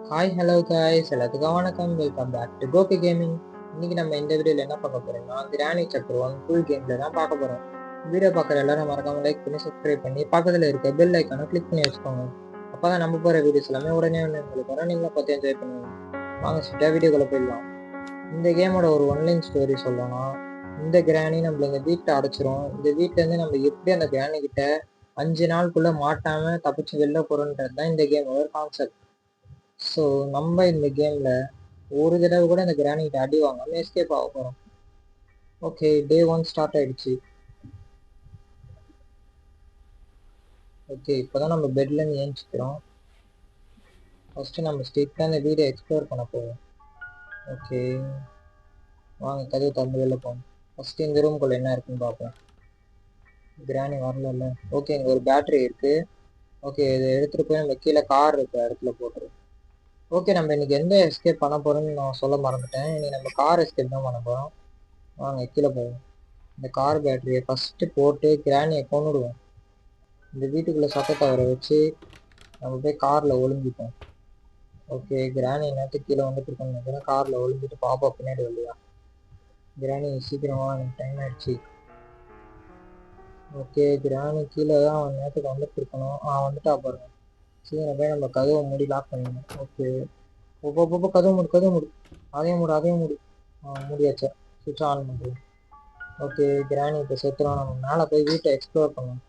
Hi hello guys எல்லாத்துக்கும் வணக்கம். Welcome back to Gopi gaming. இன்னைக்கு நம்ம இந்த வீடியோவில் என்ன பார்க்க போறோம்னா கிராணி சாப்டர் 1 ஃபுல் கேம்ல தான் பார்க்க போறோம். வீடியோ பார்க்குற எல்லாரும் மறக்காம லைக் பண்ணி சப்ஸ்கிரைப் பண்ணி பக்கத்தில் இருக்க பெல் ஐக்கானை கிளிக் பண்ணி வச்சுக்கோங்க. அப்பதான் நம்ம போகிற வீடியோஸ் எல்லாமே உடனே உங்களுக்கு வர நீங்களும் பார்த்து என்ஜாய் பண்ணுவீங்க. வாங்க ஸ்ட்ரெயிட்டாக வீடியோக்குள்ள போயிடலாம். இந்த கேமோட ஒரு ஒன்லைன் ஸ்டோரி சொல்லணும். இந்த கிராணி நம்மள இந்த வீட்டை அடைச்சிரும். இந்த வீட்டிலேருந்து நம்ம எப்படி அந்த கிராணி கிட்ட 5 நாளுக்குள்ள மாட்டாம தப்பிச்சு வெளில போறோன்றது தான் இந்த கேமோட கான்செப்ட். ஸோ நம்ம இந்த கேமில் ஒரு தடவை கூட இந்த கிரானிகிட்ட அடி வாங்காமல் எஸ்கேப் ஆக போகிறோம். ஓகே, டே 1 ஸ்டார்ட் ஆகிடுச்சு. ஓகே, இப்போ தான் நம்ம பெட்லேருந்து ஏஞ்சிக்கிறோம். ஃபஸ்ட்டு நம்ம ஸ்ட்ரிக்டாக இந்த வீடை எக்ஸ்ப்ளோர் பண்ண போவோம். ஓகே, வாங்க கதவு திறந்து வெளில போவோம். ஃபஸ்ட்டு இந்த ரூம்குள்ளே என்ன இருக்குன்னு பார்ப்போம். கிரானி வரல. ஓகே, இங்கே ஒரு பேட்ரி இருக்குது. ஓகே, இதை எடுத்துகிட்டு போய் நம்ம கீழே கார் இருக்கிற இடத்துல போட்டுருவோம். ஓகே, நம்ம இன்னைக்கு எந்த எஸ்கேப் பண்ண போகிறோம்னு நான் சொல்ல மறந்துட்டேன். இன்னைக்கு நம்ம கார் எஸ்கேப் தான் பண்ண போகிறோம். வாங்க கீழே போவோம். இந்த கார் பேட்டரியை ஃபஸ்ட்டு போட்டு கிராணியை கொண்டுடுவோம். இந்த வீட்டுக்குள்ளே சத்தத்தை வர வச்சு நம்ம போய் காரில் ஒளிஞ்சிப்போம். ஓகே, கிராணி நேரத்துக்கு கீழே வந்துட்டு இருக்கோம்னு நினைக்கிறேன். காரில் ஒளிஞ்சிட்டு பாப்பா பின்னாடி வரலையா? கிராணி சீக்கிரமா, எனக்கு டைம் ஆயிடுச்சு. ஓகே, கிராணி கீழே தான் அவன் நேரத்துக்கு வந்துட்டு இருக்கணும். வந்துட்டா பாருங்க. சீக்கிரம் போய் நம்ம கதவை மூடி லாக் பண்ணிடணும். ஓகே, ஒவ்வொரு கதவு மூடு. அதையும் மூடு. மூடியாச்சா? சுவிட்ச் ஆன் பண்ணுறோம். ஓகே, கிராணி இப்போ செத்துறோம். நம்ம மேலே போய் வீட்டை எக்ஸ்ப்ளோர் பண்ணணும்.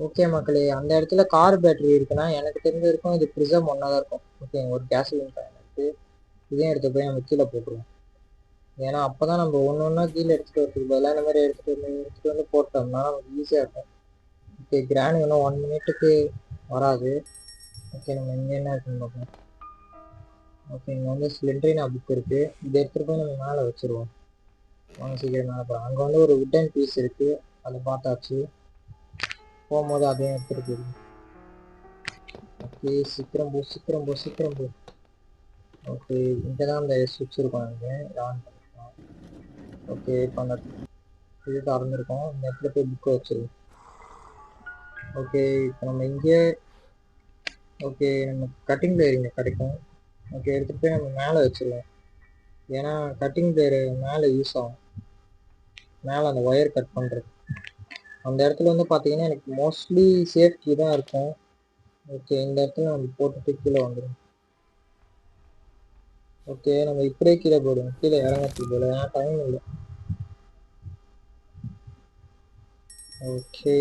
ஓகே மக்களே, அந்த இடத்துல கார் பேட்டரி இருக்குன்னா எனக்கு தெரிஞ்ச வரைக்கும் இது ப்ரிசம் ஒன்றா தான் இருக்கும். ஓகே, ஒரு கேஸ்லின் கேன் இருக்குது. இதையும் எடுத்து போய் நம்ம கீழே போட்டுருவோம். ஏன்னா அப்போ தான் நம்ம ஒன்று ஒன்றா கீழே எடுத்துகிட்டு வரதுக்கு பதிலாக இந்த மாதிரி எடுத்துகிட்டு வந்து போட்டோம்னா நமக்கு ஈஸியாக இருக்கும். ஓகே, கிராணி இன்னும் 1 மினிட்டுக்கு வராது. ஓகே, நம்ம இங்கே என்ன இருக்குன்னு பார்ப்போம். ஓகே, இங்கே வந்து ஸ்லிண்ட்ரினா புக் இருக்குது. இதை எடுத்துகிட்டு போய் நம்ம மேலே வச்சுருவோம். வாங்க சீக்கிரம் மேலே போகிறோம். அங்கே வந்து ஒரு உட்டன் பீஸ் இருக்குது, அதை பார்த்தாச்சு. போகும்போது அதையும் எடுத்துகிட்டு போயிடுவோம். ஓகே, சீக்கிரம் போ. ஓகே, இங்கே தான் அந்த சுவிட்ச் இருக்கும். எனக்கு ஆன் பண்ணிக்கலாம். ஓகே, இப்போ அந்த இது திறந்துருக்கோம். இந்த இடத்துல போய் புக்கை வச்சிருவோம். ஓகே, இப்போ நம்ம இங்கே ஓகே நம்ம கட்டிங் பிளேயர் இங்கே கிடைக்கும். ஓகே, எடுத்துகிட்டு போய் நம்ம மேலே வச்சுருவோம். ஏன்னா கட்டிங் பிளேயர் மேலே யூஸ் ஆகும். மேலே அந்த ஒயர் கட் பண்ணுறது அந்த இடத்துல வந்து பார்த்தீங்கன்னா எனக்கு மோஸ்ட்லி சேஃப்டி தான் இருக்கும். ஓகே, இந்த இடத்துல நம்ம போட்டுட்டு கீழே வந்துடும். ஓகே, நம்ம இப்படியே கீழே போடுவோம். கீழே இறங்கிறதுக்கு போல, ஏன்னா டைம் இல்லை. ஓகே,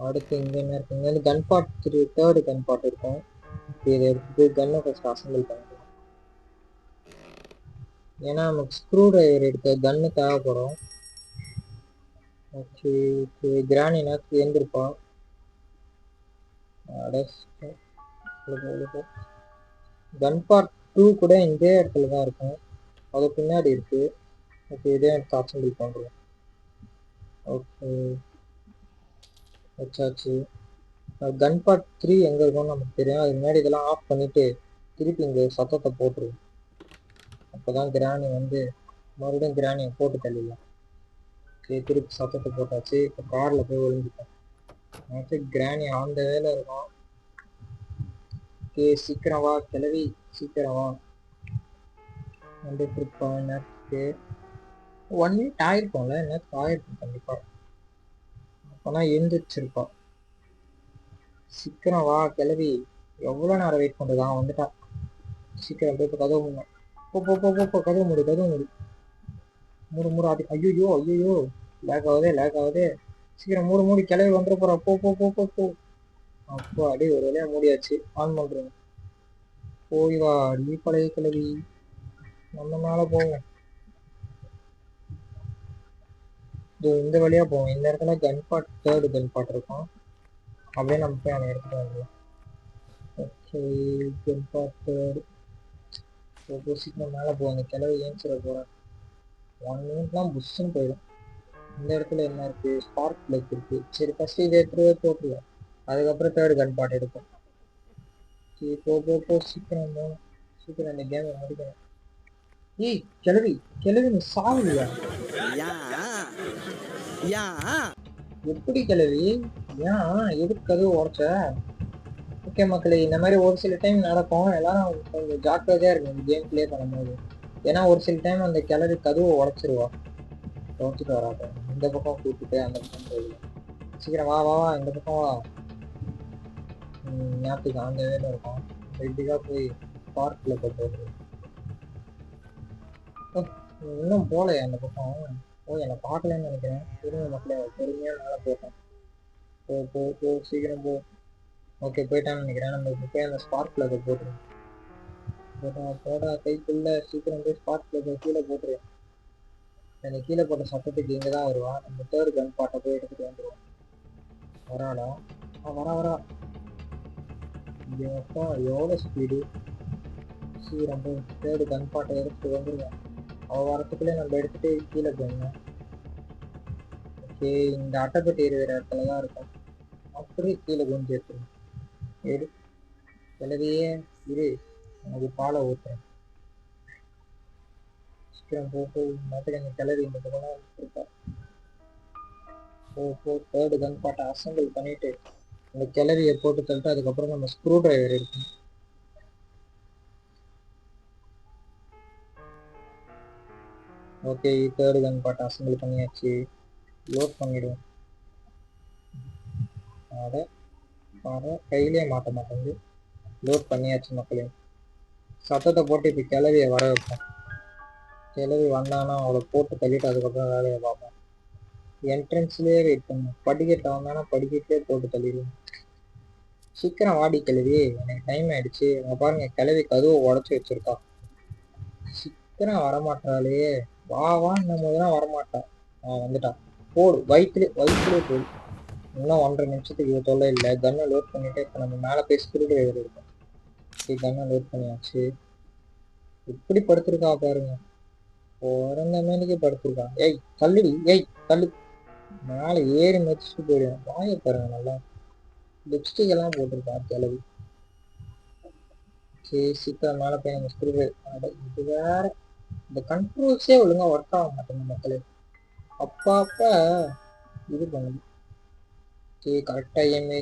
அடுத்து இங்கே என்ன இருக்கு? இங்கே வந்து கன் பார்ட் 3 தேர்டு கன் பார்ட் இருக்கும். இதை எடுத்து கன்னை ஃபஸ்ட் அசம்பிள் பண்ணிக்கலாம். ஏன்னா நமக்கு ஸ்க்ரூ டிரைவர் எடுத்த கன்னு தேவைப்படும். ஓகே ஓகே, கிராணி நேரத்துக்கு எழுந்திருப்பா. கன் பார்ட் 2 கூட இந்த இடத்துல தான் இருக்கும். அது பின்னாடி இருக்கு. ஓகே, இதே எடுத்து அசம்பிள் பண்ணுறோம். ஓகே, வச்சாச்சு. கன் பார்ட் 3 எங்கே இருக்கும்னு நமக்கு தெரியும். அது முன்னாடி இதெல்லாம் ஆஃப் பண்ணிவிட்டு திருப்பி இங்கே சத்தத்தை போட்டுருவோம். அப்போ தான் கிராணி வந்து மறுபடியும் கிராணியை போட்டு தள்ளிடலாம். ஓகே, திருப்பி சத்தத்தை போட்டாச்சு. இப்போ காரில் போய் ஒழிஞ்சிட்டோம். எனக்கு கிராணி அந்த வேலை இருக்கும். ஓகே, சீக்கிரம் வா கிளவி, சீக்கிரம் வா. வந்துட்டு இருப்போம். எனக்கு 1 மினிட் ஆயிருக்கும்ல, எனக்கு ஆயிருக்கும் கண்டிப்பாக. அப்போனா எழுந்திரிச்சிருப்பா. சீக்கிரம் வா கிளவி. எவ்வளோ நேரம் வெயிட் பண்ணுறது? வந்துட்டா. சீக்கிரம் போய் இப்போ கதவு மூடணும். போ கதவு மூடு. மூடு அது. ஐயோ லேக் ஆகுதே. சீக்கிரம் மூடி கிளவி வந்துட போகிறா. போ. அப்போ அடி ஒரு வழியாக மூடியாச்சு. ஆன் பண்ணுறேன். போய் வா அடி பழைய கிளவி. நம்ம மேலே போவோம். இந்த வழியாக போவோம். இந்த இடத்துல கன் பார்ட் தேர்டு கன் பார்ட் இருக்கும். அப்படியே நம்ம போய் அந்த இடத்துல வந்துடுவோம். ஓகே, கன் பார்ட் தேர்டு. சீக்கிரம் மேலே போவோம். அந்த கிளவி ஏஞ்சிட போகிறேன். 1 மினிட்லாம் புஷ்ஷுன்னு போயிடும். இந்த இடத்துல என்ன இருக்குது? ஸ்பார்க் பிளக் இருக்குது. சரி, ஃபஸ்ட்டு இதை எடுத்துகிட்டு போட்டுருவோம். அதுக்கப்புறம் தேர்டு கன் பார்ட் எடுப்போம். சரி, போ சீக்கிரம் போகணும். சீக்கிரம் இந்த கேமை முடிக்கணும். ஏய் கிளவி நீ சாவலியா? எப்படி கிளவி? ஏன் எதுக்கு கதவு உடச்ச? ஓகே மக்களே, இந்த மாதிரி ஒரு சில டைம் நடக்கும். எல்லாரும் கொஞ்சம் ஜாக்கிரதையா இருக்கும் இந்த கேம் பிளே பண்ணும்போது. ஏன்னா ஒரு சில டைம் அந்த கிளறி கதவை உடச்சிருவா. உடச்சிட்டு வராத. இந்த பக்கம் கூப்பிட்டு அந்த பக்கம் போயிடும். சீக்கிரம் வா வா வா, இந்த பக்கம் வா. ஞாபகம் அந்த வேலை இருக்கும். இப்படிக்கா போய் பார்க்கில் போட்டு இன்னும் போகலையா அந்த பக்கம். என்னை பார்க்கலன்னு நினைக்கிறேன். திரும்ப மக்களே பொறுமையாக மேலே போட்டேன். போ போ போ, சீக்கிரம் போ. ஓகே போயிட்டான்னு நினைக்கிறேன். நம்ம இப்போ போய் அந்த ஸ்பார்க் பிளக்கை போட்டுருவோம். போடா கைக்குள்ள, சீக்கிரம் போய் ஸ்பார்க் பிளக்கை கீழே போட்டுரு. அந்த கீழே போட்ட சத்தத்துக்கு இங்கே தான் வருவா. நம்ம தேர்ட் கன் பாட்டை போய் எடுத்துகிட்டு வந்துடுவோம். வராடா, வரா. எப்பா எவ்வளோ ஸ்பீடு. சீக்கிரம் போய் தேர்டு கன் பாட்டை எடுத்துகிட்டு வந்துடுவோம். அவள் வரத்துக்குள்ளே நம்ம எடுத்துகிட்டு கீழே போயிடணும். ஓகே, இந்த அட்டைப்பட்டி இருக்கிற இடத்துல தான் இருக்கும். அப்படியே கீழே கொஞ்சம் எடுத்துருவோம். எடு கிளவியே இரு, எனக்கு பாலை ஊற்றுறேன். சீக்கிரம் போய் மாட்டுக்கு அந்த கிளறி இந்த பக்கம் இருக்கா. போ தேர்டு கன் பாட்டை அசம்பிள் பண்ணிட்டு அந்த கிளறியை போட்டு தள்ளிட்டு அதுக்கப்புறம் நம்ம ஸ்க்ரூ டிரைவர் எடுக்கணும். ஓகே, தேர்டு கன் பாட்டை அசம்பிள் பண்ணியாச்சு. லோட் பண்ணிடுவோம். அதை கையிலே மாட்ட மாட்டேங்குது. லோட் பண்ணியாச்சு மக்களே. சத்தத்தை போட்டு இப்போ கிளவியை வர வைப்போம். கிளவி வந்தானா அவளை போட்டு தள்ளிட்டு அதுக்கப்புறம் வேலையை பார்ப்போம். என்ட்ரன்ஸ்லேயே வெயிட் பண்ணும். படிக்கட்டில் வந்தானா படிக்கட்டிலே போட்டு தள்ளிடுவோம். சீக்கிரம் வாடி கிளவி, எனக்கு டைம் ஆயிடுச்சு. அங்கே பாருங்க கிளவி கதவை உடச்சி வச்சிருக்கா. சீக்கிரம் வரமாட்டாளே. வா நம்ம தான் வரமாட்டா. வந்துட்டா. போடு, வயிற்றுலே போடு. இன்னும் 1.5 நிமிஷத்துக்கு இது தொல்லை இல்லை. கன்னை லோட் பண்ணிட்டு இப்போ நம்ம மேலே போய் ஸ்க்ரூ டிரைவர் இருக்கும். கன்னை லோட் பண்ணியாச்சு. இப்படி படுத்திருக்கா பாருங்க. பிறந்த மேனிக்கு படுத்திருக்கா. ஏய் தள்ளுடி, தள்ளு. மேலே ஏறி மிதிச்சுட்டு போயிடுவேன். வாயை பாருங்க நல்லா. லிப்ஸ்டிக் எல்லாம் போட்டிருக்கா கிளவி. சரி சீக்கிரம் மேலே போய் நம்ம ஸ்க்ரூ டிரைவர். இது வேற, இந்த கண்ட்ரோல்ஸே ஒழுங்கா ஒர்க் ஆக மாட்டேங்க மக்களே. அப்பா இது பண்ணுது. சரி கரெக்டா ஏமே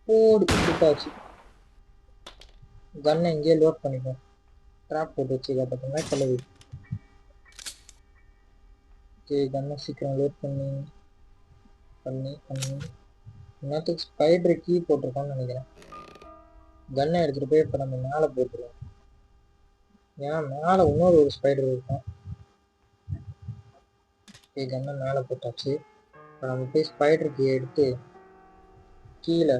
போடு சுட்டாச்சு. கன்னை இங்கேயே லோட் பண்ணிப்போம். ட்ராப் போட்டு வச்சுக்கா பார்த்தீங்கன்னா கிளவி. சரி கன்னை சீக்கிரம் லோட் பண்ணி இன்னத்துக்கு ஸ்பைடர் கீ போட்டிருக்கோன்னு நினைக்கிறேன். கன்னை எடுத்துகிட்டு போய் இப்போ நம்ம மேலே போட்டுருவோம். ஏன்னா மேலே இன்னொரு ஒரு ஸ்பைடர் இருக்கும். கன்னை மேலே போட்டாச்சு. இப்போ நம்ம போய் ஸ்பைடர் கீ எடுத்து கீழே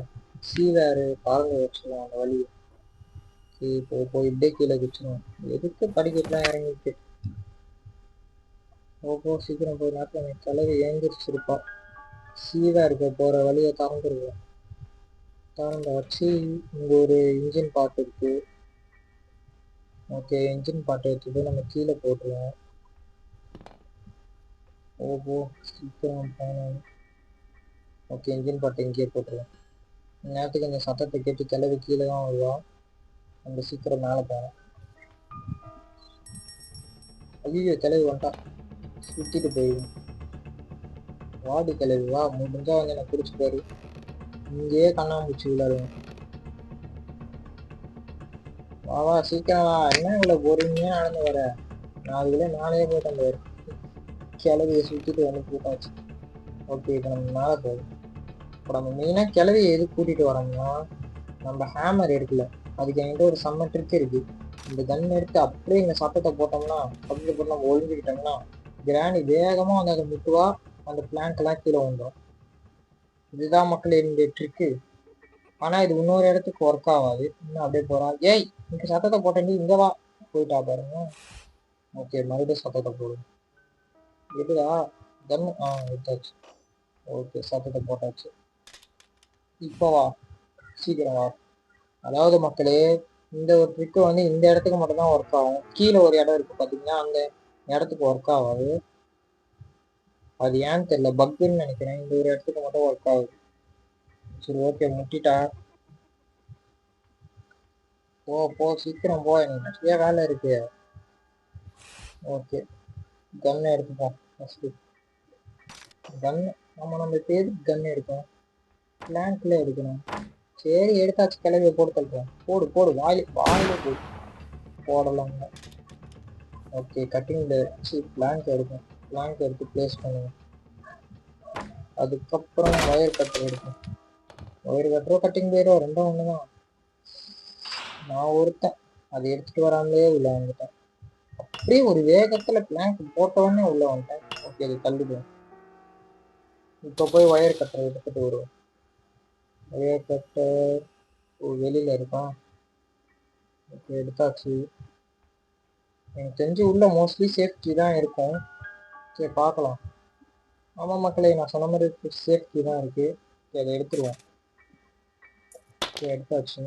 சீவேறு பறந்து வச்சுருவோம் அந்த வழியை. போய் இப்படியே கீழே குச்சிருவோம். எதுக்கு படிக்கட்டுலாம் இறங்கிட்டு. சீக்கிரம் போய் நேரத்தில் எனக்கு கிளவி ஏந்திரிச்சிருப்பா. சீவா இருக்க போகிற வழியை திறந்துருவோம். திறந்த வச்சு இங்கே ஒரு இன்ஜின் பார்ட் இருக்கு. ஓகே, இன்ஜின் பார்ட் எடுத்துட்டு நம்ம கீழே போட்டுருவோம். சீக்கிரம் போகணும். ஓகே, இன்ஜின் பார்ட் இங்கேயே போட்டுருவோம். நேரத்துக்கு இந்த சத்தத்தை கேட்டு கிளவி கீழே தான் வருவோம். நம்ம சீக்கிரம் மேலே போகணும். ஐயோ கிளவி வந்துட்டா. சுற்றிட்டு போயிடுவோம். வாடி கிளவி வா, முடிஞ்சா வந்து எனக்கு பிடிச்சி போயிரு. இங்கேயே கண்ணாமூச்சி விளையாடுவோம். வா சீக்கிரம் வா. என்ன இவ்வளோ பொறுமையாக நடந்து வர. நான் அதுக்குள்ளே நானே போயிட்டு அந்த கிளவியை சுற்றிட்டு வந்து போட்டாச்சு. ஓகே, இப்போ நம்ம மேலே போகும். இப்போ நம்ம மெயினாக கிளவியை எது கூட்டிகிட்டு வரோம்னா, நம்ம ஹேமர் இருக்குல்ல, அதுக்கு என்கிட்ட ஒரு செம்ம ட்ரிக் இருக்குது. இந்த கன் எடுத்து அப்படியே இந்த சத்தத்தை போட்டோம்னா பக்கத்தில் போட்டு நம்ம ஒழிஞ்சுக்கிட்டோம்னா கிராணி வேகமாக வந்து அதை முட்டுவா. அந்த பிளாங்க்லாம் கீழே வந்துடும். இதுதான் மக்கள் என்னுடைய ட்ரிக்கு. ஆனால் இது இன்னொரு இடத்துக்கு ஒர்க் ஆகாது. இன்னும் அப்படியே போகிறா. ஏய் இங்கே சத்தத்தை போட்டேன், இங்கே வா. போயிட்டா பாருங்க. ஓகே, மறுபடியும் சத்தத்தை போடும். எதுடா கன்? எடுத்தாச்சு. ஓகே, சத்தத்தை போட்டாச்சு. இப்போ வா, சீக்கிரம் வா. அதாவது மக்களே, இந்த ஒரு ட்ரிக்கு வந்து இந்த இடத்துக்கு மட்டும்தான் ஒர்க் ஆகும். கீழே ஒரு இடம் இருக்கு பார்த்தீங்கன்னா, அந்த இடத்துக்கு ஒர்க் ஆகாது. அது ஏன்னு தெரியல, பக்குன்னு நினைக்கிறேன். இந்த ஒரு இடத்துக்கு மட்டும் ஒர்க் ஆகுது. சரி ஓகே, முட்டிட்டா. போ சீக்கிரம் போ, எனக்கு நிறைய வேலை இருக்கு. ஓகே, கன்னை எடுத்துப்போம் ஃபஸ்ட்டு. கன்னு நம்ம இப்போ எதுக்கு கன் எடுப்போம்? பிளாங்க்ல எடுக்கணும். சரி எடுத்தாச்சு, கிளவியை போட்டு தள்ளுறேன். போடு போடு, வாயில போடு. போடலாங்க. ஓகே, கட்டிங்ல வச்சு பிளாங்க் எடுக்கும். பிளாங்க் எடுத்து பிளேஸ் பண்ணுவேன். அதுக்கப்புறம் ஒயர் கட்டர் எடுக்கும். ஒயர் கட்டரோ கட்டிங் பேரோ ரெண்டும் ஒன்று தான். நான் ஒருத்தன் அதை எடுத்துட்டு வராமலே உள்ள வந்துட்டேன். அப்படியே ஒரு வேகத்தில் பிளாங்க் போட்டவொடனே உள்ள வந்துட்டேன். ஓகே, அது தள்ளிடுவேன். இப்போ போய் ஒயர் கட்டரை எடுத்துட்டு வருவோம். ஒயர் கட்டர் வெளியில் இருக்கான். ஓகே, எடுத்தாச்சு. எனக்கு தெரிஞ்சு உள்ள மோஸ்ட்லி சேஃப்டி தான் இருக்கும். சரி பார்க்கலாம். ஆமாம் மக்களே, நான் சொன்ன மாதிரி சேஃப்டி தான் இருக்கு. அதை எடுத்துருவோம். எடுத்தாச்சு.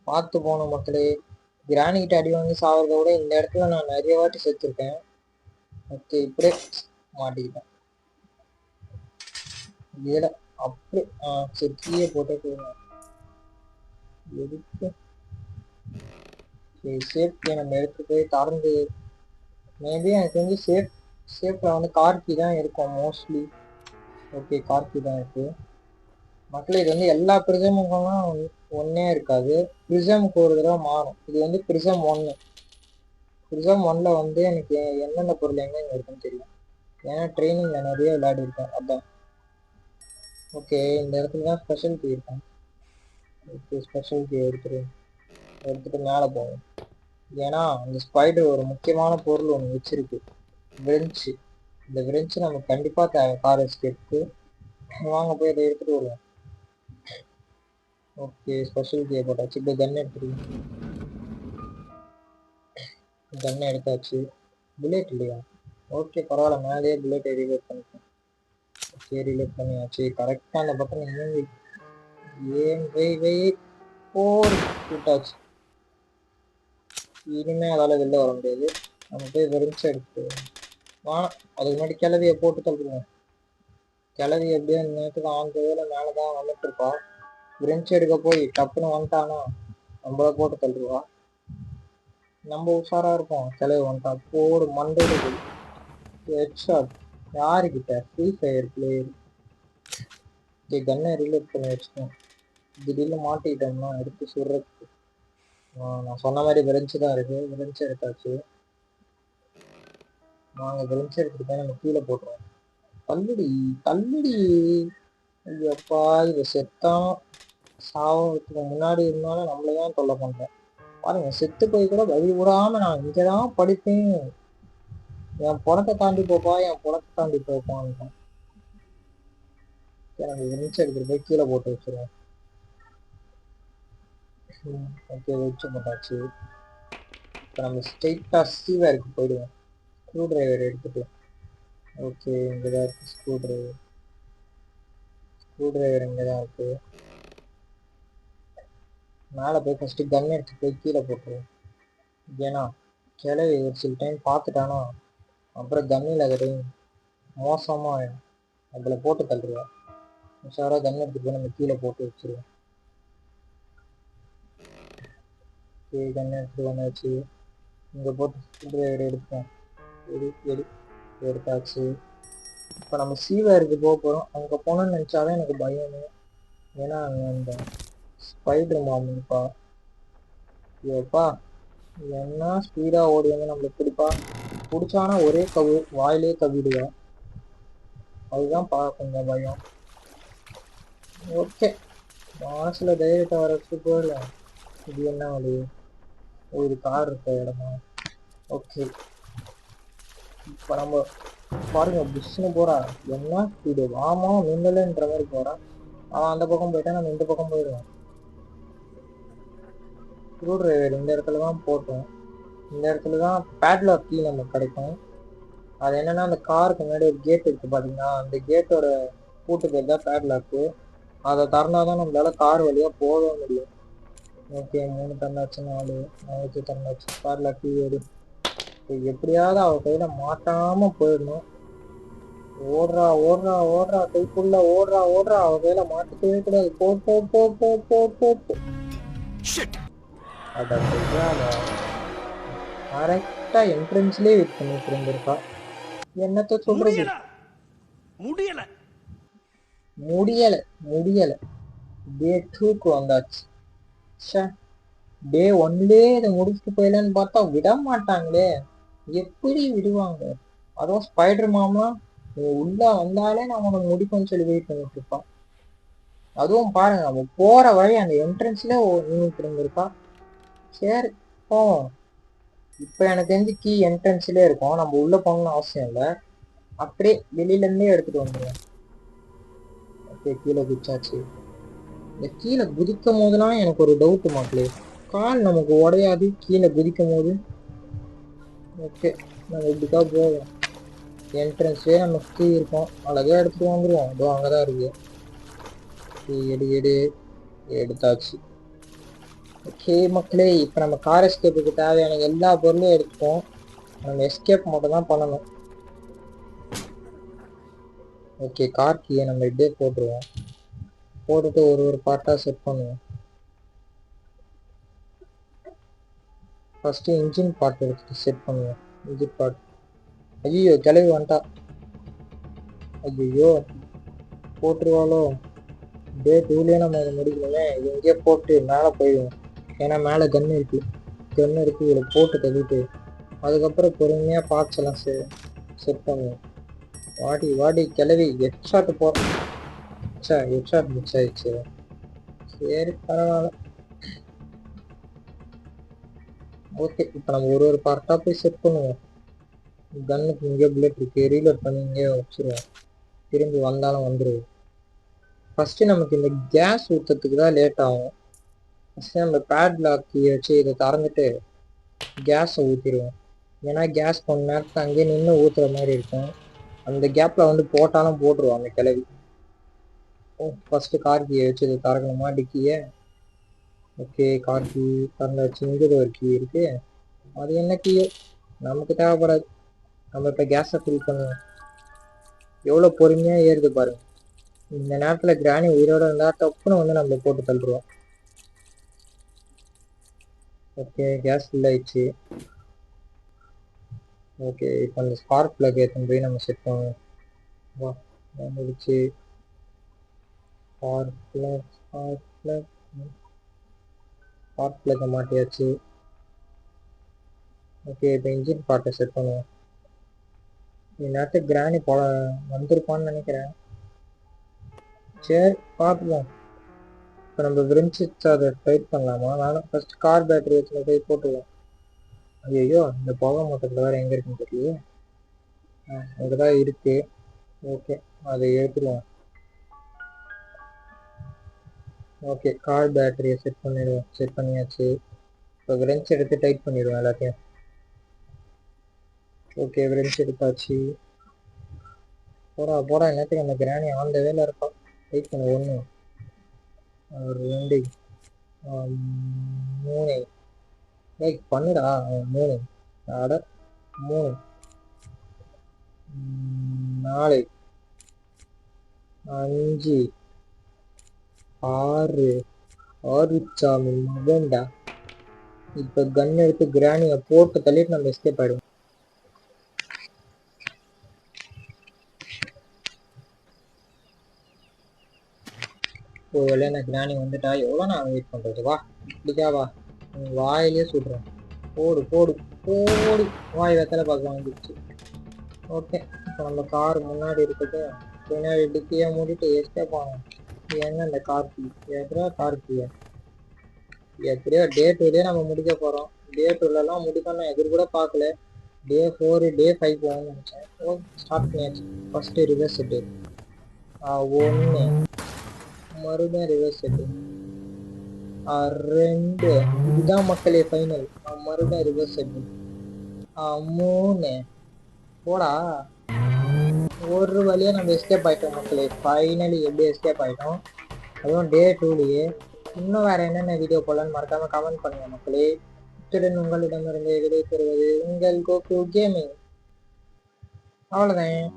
பார்த்து போன மக்களே, கிரானிக்கிட்ட அடி வாங்கி சாகிறத விட இந்த இடத்துல நான் நிறைய வாட்டி செத்துருக்கேன். ஓகே, இப்படியே மாட்டிக்கிட்டேன். ஏட அப்படி சரி, கீழே போட்டே போயிடலாம். எதுக்கு சேஃப்டியை நம்ம எடுத்து போய் திறந்து, மேபி எனக்கு வந்து சேஃப்ல வந்து கார்கி தான் இருக்கும் மோஸ்ட்லி. ஓகே, கார்கி தான் இருக்கு மக்களே. இது வந்து எல்லா ப்ரிசமுக்கெல்லாம் ஒன்னே இருக்காது. ப்ரிசமுக்கு ஒரு தடவை மாறும். இது வந்து ப்ரிசம் 1. ப்ரிசம் 1ல வந்து எனக்கு எந்தெந்த பொருள் எங்கெங்க இருக்குன்னு தெரியும். ஏன்னா ட்ரைனிங்ல நிறைய விளையாடி இருக்கேன், அதான். ஓகே, இந்த இடத்துல தான் ஸ்பெஷல் கீ இருக்கும். ஓகே, ஸ்பெஷல் கீ எடுத்துட்டு மேலே போவோம். ஏன்னா அந்த ஸ்பைடர் ஒரு முக்கியமான பொருள் ஒன்று வச்சிருக்கு, விரெஞ்சு. இந்த விரெஞ்சு நமக்கு கண்டிப்பாக தேவை கார் எஸ்கேப்புக்கு. வாங்க போய் அதை எடுத்துட்டு வருவோம். ஓகே, ஸ்பெஷல் கீ போட்டாச்சு. இப்போ கன் எடுத்துருவோம். கன் எடுத்தாச்சு. புல்லெட் இல்லையா? ஓகே பரவாயில்ல, மேலேயே புல்லெட்டை ரீலோட் பண்ணிட்டேன். ஓகே, ரீலோட் பண்ணியாச்சு. கரெக்டாக அந்த பக்கம் இறங்கி போர் விட்டாச்சு. இனிமே அதால வெளில வர முடியாது. நம்ம போய் வெறிச்சு எடுத்து அதுக்கு முன்னாடி கிளவியை போட்டு தள்ளுவோம். கிளவி எப்படியோ இந்த நேரத்துக்கு ஆந்த வேலை மேலதான் வந்துட்டு இருக்கா. விரிஞ்சு எடுக்க போய் டப்புன்னு வந்துட்டானா நம்மள போட்டு தள்ளுவா. நம்ம உஷாரா இருப்போம். கிளவி வந்துட்டா போடு மண்டையில போய் ஹெட்ஷாட். யாருக்கிட்ட? Free fire player. கன்னை ரிலோட் பண்ணி வச்சுக்கோம். திடீர்னு மாட்டிக்கிட்டோம்னா எடுத்து சுடுறதுக்கு. நான் சொன்ன மாதிரி விரைஞ்சு தான் இருக்கு. விரைஞ்சு எடுத்தாச்சு. நாங்கள் விரைஞ்சு எடுத்துட்டு போய் நம்ம கீழே போட்டுருவோம். தள்ளுடி. ஐயப்பா, இது செத்தான் சாவதுக்கு முன்னாடி இருந்தாலும் நம்மளதான் தொல்லை பண்றேன். பாருங்க, செத்து போய் கூட வழி விடாம நான் இங்கதான் படிப்பேன். என் புறத்தை தாண்டி போப்பா, என் புறத்தை தாண்டி போப்பான்னு. எனக்கு விரைஞ்சு எடுத்துட்டு போய் கீழே போட்டு வச்சிருவேன். ஓகே, வச்சு போட்டாச்சு. இப்போ நம்ம ஸ்ட்ரெயிட்டா சீவேருக்கு போயிடுவோம். ஸ்க்ரூ டிரைவர் எடுத்துட்டு. ஓகே, இங்கதான் இருக்கு ஸ்க்ரூ டிரைவர். ஸ்க்ரூ டிரைவர் இங்கதான் இருக்கு. மேலே போய் ஃபர்ஸ்ட் கன் எடுத்து போய் கீழே போட்டுருவோம். ஏன்னா கிளவி ஒரு சில டைம் பார்த்துட்டானா அப்புறம் கன்னில் அதையும் மோசமாக ஆயிடும். அதில் போட்டு தள்ளுருவா. உஷாராக கன் எடுத்துட்டு போய் நம்ம கீழே போட்டு வச்சிருவோம். கன் எடுத்துட்டு வந்தாச்சு. இங்கே போட்டு ஸ்க்ரூ டிரைவர் எடுப்போம். எடுத்தாச்சு. இப்போ நம்ம சீவேருக்கு போக போகிறோம். அங்கே போனோம்னு நினச்சாதான் எனக்கு பயமே. ஏன்னா அங்கே அந்த ஸ்பைடர் மாம் இருப்பா. ஐயோப்பா, என்ன ஸ்பீடாக ஓடி வந்து நம்மளை பிடிச்சானா ஒரே வாயிலே கவிடுவா. அதுதான் கொஞ்சம் பயம். ஓகே, மனசில் தைரியத்தை வர வச்சு போயிடலாம். இது என்ன வழி? ஒரு கார் இருக்க இடமா? ஓகே, இப்போ நம்ம பாருங்க, புஷ்னு போறா. என்ன ஸ்பீடு! வாமா மின்னலன்ற மாதிரி போறான். அவன் அந்த பக்கம் போயிட்டா நம்ம இந்த பக்கம் போயிடுவோம். ஸ்க்ரூ டிரைவர் இந்த இடத்துல தான் போட்டோம். இந்த இடத்துல தான் பேட்லாக் கீ நமக்கு கிடைக்கும். அது என்னன்னா, அந்த காருக்கு முன்னாடி ஒரு கேட் இருக்கு பாத்தீங்கன்னா, அந்த கேட்டோட பூட்டு பேர் தான் பேட்லாக்கு. அதை திறந்தாதான் நம்மளால கார் வழியா போக முடியும். ஓகே, 3 தந்தாச்சு, 4 தந்தாச்சு. பேட்லாக் கீ எடு. எப்படியாவது அவ கையில மாட்டாம போயிடணும். ஓடுறா கைக்குள்ள ஓடுறா. அவ கையில மாட்டிக்கவே கூடாது. போ. கரெக்டா என்ட்ரன்ஸ்லயே வெயிட் பண்ணிட்டு இருந்திருக்கா. என்னத்த சொல்றது? முடியல. முடியல முடியல. டே 2க்கு வந்தாச்சு. டே 1லயே இதை முடிச்சுட்டு போயிடலான்னு பார்த்தா விட மாட்டாங்களே. எப்படி விடுவாங்க? அதுவும் ஸ்பைடர் மாமா உள்ள வந்தாலே நான் உனக்கு முடிப்பேன்னு சொல்லி வெயிட் பண்ணிட்டு இருப்பான். அதுவும் பாருங்க, நம்ம போற வழி அந்த என்ட்ரன்ஸ்ல நின்றுட்டு இருந்திருக்கான். சரி போவோம். இப்ப எனக்கு தெரிஞ்சு கீ என்ட்ரன்ஸ்லயே இருக்கும், நம்ம உள்ள போகணும்னு அவசியம் இல்லை. அப்படியே வெளியில இருந்தே எடுத்துட்டு வந்துடுவோம். ஓகே, கீழே குதிச்சாச்சு. இந்த கீழே குதிக்கும் போதெல்லாம் எனக்கு ஒரு டவுட் மக்களே, கால் நமக்கு உடையாது கீழே குதிக்கும் போது? ஓகே, நம்ம இப்படிதான் போவோம். என்ட்ரன்ஸ்லயே நம்ம கீ இருக்கும், அழகா எடுத்துட்டு வந்துருவோம். அதோ அங்கதான் இருக்கு. எடு எடு, எடுத்தாச்சு. ஓகே மக்களே, இப்ப நம்ம கார் எஸ்கேப்புக்கு தேவையான எல்லா பொருளும் எடுத்துப்போம். நம்ம எஸ்கேப் மட்டும் தான் பண்ணணும். ஓகே, கார் கீயை நம்ம இப்படியே போட்டுருவோம். போட்டுட்டு ஒரு பார்ட்டா செட் பண்ணுவோம். ஃபர்ஸ்ட் இன்ஜின் பார்ட் எடுத்துட்டு செட் பண்ணுவோம். Engine part. ஐயோ, கிளவி வந்துட்டா. ஐயோ, போட்டுருவாளோ? டே 2லயே நம்ம இதை முடிக்கணுமே. இது இங்கேயே போட்டு மேலே போயிடுவோம். ஏன்னா மேலே கன்று இருக்கு. கன்று இருக்கு, இதில் போட்டு தள்ளிட்டு அதுக்கப்புறம் பொறுமையாக பார்ட்ஸ் எல்லாம் செட் பண்ணுவோம். வாடி வாடி கிளவி, ஹெட்ஷாட் போ. ஹெட்ஷாட் மிஸ் ஆயிடுச்சு. சரி பரவாயில்ல. ஓகே, இப்போ நம்ம ஒரு பார்ட்டாக போய் செட் பண்ணுவோம். கன்னுக்கு இங்கே புல்லட் இருக்கு, ரீலோட் பண்ணி இங்கே வச்சுருவோம். திரும்பி வந்தாலும் வந்துடுவோம். ஃபஸ்ட்டு நமக்கு இந்த கேஸ் ஊற்றுறதுக்கு தான் லேட் ஆகும். ஃபஸ்ட்டு நம்ம பேட் லாக்கி வச்சு இதை திறந்துட்டு கேஸை ஊற்றிடுவோம். ஏன்னா கேஸ் கொஞ்ச நேரத்துக்கு அங்கேயே நின்று ஊற்றுற மாதிரி இருக்கும். அந்த கேப்பில் வந்து போட்டாலும் போட்டுருவோம் அந்த கிளவி. ஃபஸ்ட்டு கார் கீயை வச்சு இதை திறக்கணுமா டிக்கியை? ஓகே, கார் கீ திறந்தாச்சு. இங்கே ஒரு கீ இருக்கு, அது என்ன கீயோ நமக்கு தேவைப்படாது. நம்ம இப்போ கேஸை ஃபில் பண்ணுவோம். எவ்வளோ பொறுமையாக ஏறுது பாருங்க. இந்த நேரத்தில் கிராணி உயிரோட இருந்தால் டப்புன்னு வந்து நம்ம போட்டு தள்ளுருவோம். ஓகே, கேஸ் ஃபில் ஆயிடுச்சு. ஓகே, இப்போ அந்த ஸ்பார்க் பிளக் ஏற்ற போய் நம்ம செட் பண்ணுவோம். வா வந்துடுச்சு. ஸ்பார்க் பிளக்கை மாட்டியாச்சு. ஓகே, இப்போ இன்ஜின் பார்ட்டை செட் பண்ணுவோம். இந்த நேரத்துக்கு கிராணி போல வந்திருப்பான்னு நினைக்கிறேன். சரி பார்த்துப்போம். இப்போ நம்ம விரிஞ்சு அதை டைட் பண்ணலாமா? நானும் ஃபர்ஸ்ட் கார் பேட்டரி வச்சு போய் போட்டுருவோம். ஐயோ, இந்த புகை மூட்டத்தில் வேறு எங்கே இருக்குன்னு தெரியலையே. அங்கே தான் இருக்கு. ஓகே, அதை எடுத்துருவோம். ஓகே, கார் பேட்டரியை செட் பண்ணிடுவோம். செட் பண்ணியாச்சு. இப்போ விரிஞ்சு எடுத்து டைட் பண்ணிடுவோம் எல்லாத்தையும். ஓகே, விரிஞ்சு எடுத்தாச்சு. போடா என்னத்துக்கு அந்த கிராணி ஆன் த வேல இருக்கும். டைட் பண்ண 1 2 3 பண்ணுடா. 3 ஆட 3 4 5 6 சாமி மகன்டா. இப்போ கன் எடுத்து கிராணியை போட்டு தள்ளிட்டு நம்ம எஸ்கேப் ஆயிடுவோம். நான் கிராணி வந்துட்டா. எவ்வளோ நான் வெயிட் பண்ணுறது? வா இப்படிக்கா வா, வாயிலே சுடுறேன். போடு போடு போடு. வாய் வெத்தலை பார்க்க வாங்கிடுச்சு. ஓகே, இப்போ நம்ம கார் முன்னாடி இருக்குது, பின்னாடி டிக்கியை மூடிட்டு எஸ்கேப் ஆகும். என்ன இந்த கார் கீ எப்படியா? கார் கீயா எப்படியோ டே 2லயே நம்ம முடிக்க போகிறோம். டே 2லலாம் முடிக்கணும் எதிர் கூட பார்க்கல. டே 4 டே 5 போகணும்னு நினச்சேன். ஓ, ஸ்டார்ட் பண்ணியாச்சு. ஃபஸ்ட்டு ரிவர்ஸ் செட்டு 1, மறுபடியும் ரிவர்ஸ் செட்டு 2. இதுதான் மக்களே ஃபைனல். மறுபடியும் ரிவர்ஸ் செட்டு 3. போடா, ஒரு வழியாக நம்ம எஸ்கேப் ஆகிட்டோம் மக்களே. ஃபைனலி எப்படி எஸ்கேப் ஆகிட்டோம், அதுவும் டே 2லயே. இன்னும் வேறு என்னென்ன வீடியோ போடலான்னு மறக்காமல் கமெண்ட் பண்ணுங்கள் மக்களே. இத்துடன் உங்களிடமிருந்து விடை பெறுவது உங்கள் கோகு கேமிங். அவ்வளோதான்.